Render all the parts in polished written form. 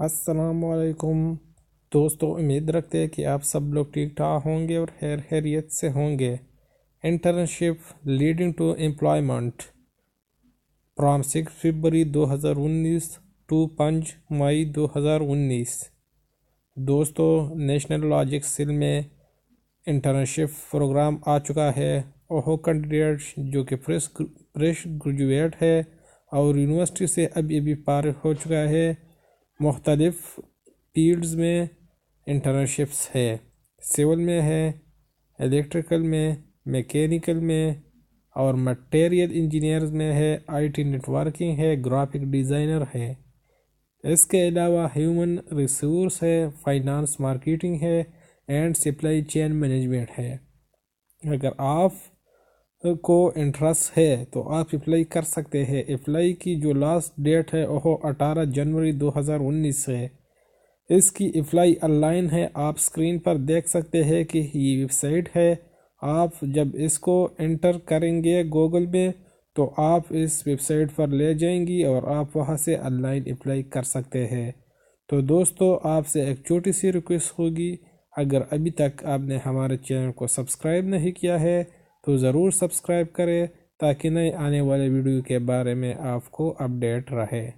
السلام علیکم دوستو، امید رکھتے ہیں کہ آپ سب لوگ ٹھیک ٹھاک ہوں گے اور خیریت سے ہوں گے۔ Internship leading to employment from 6 فروری 2019 ٹو 5 مئی 2019۔ دوستو، نیشنل لاجک سل میں انٹرنشپ پروگرام آ چکا ہے۔ وہ کینڈیڈیٹ جو کہ فریش گریجویٹ ہے اور یونیورسٹی سے ابھی فارغ ہو چکا ہے، مختلف فیلڈز میں انٹرنشپس ہے۔ سول میں ہے، الیکٹریکل میں، میکینیکل میں اور مٹیریل انجینئرز میں ہے، آئی ٹی نیٹورکنگ ہے، گرافک ڈیزائنر ہے۔ اس کے علاوہ ہیومن ریسورس ہے، فائنانس مارکیٹنگ ہے اینڈ سپلائی چین مینجمنٹ ہے۔ اگر آپ کو انٹرسٹ ہے تو آپ اپلائی کر سکتے ہیں۔ اپلائی کی جو لاسٹ ڈیٹ ہے وہ 18 جنوری 2019 ہے۔ اس کی اپلائی آن لائن ہے، آپ اسکرین پر دیکھ سکتے ہیں کہ یہ ویب سائٹ ہے۔ آپ جب اس کو انٹر کریں گے گوگل میں تو آپ اس ویب سائٹ پر لے جائیں گی اور آپ وہاں سے آن لائن اپلائی کر سکتے ہیں۔ تو دوستو، آپ سے ایک چھوٹی سی ریکویسٹ ہوگی، اگر ابھی تک آپ نے ہمارے چینل کو سبسکرائب نہیں کیا ہے تو ضرور سبسکرائب کریں تاکہ نئے آنے والے ویڈیو کے بارے میں آپ کو اپڈیٹ رہے۔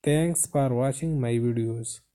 Thanks for watching my videos.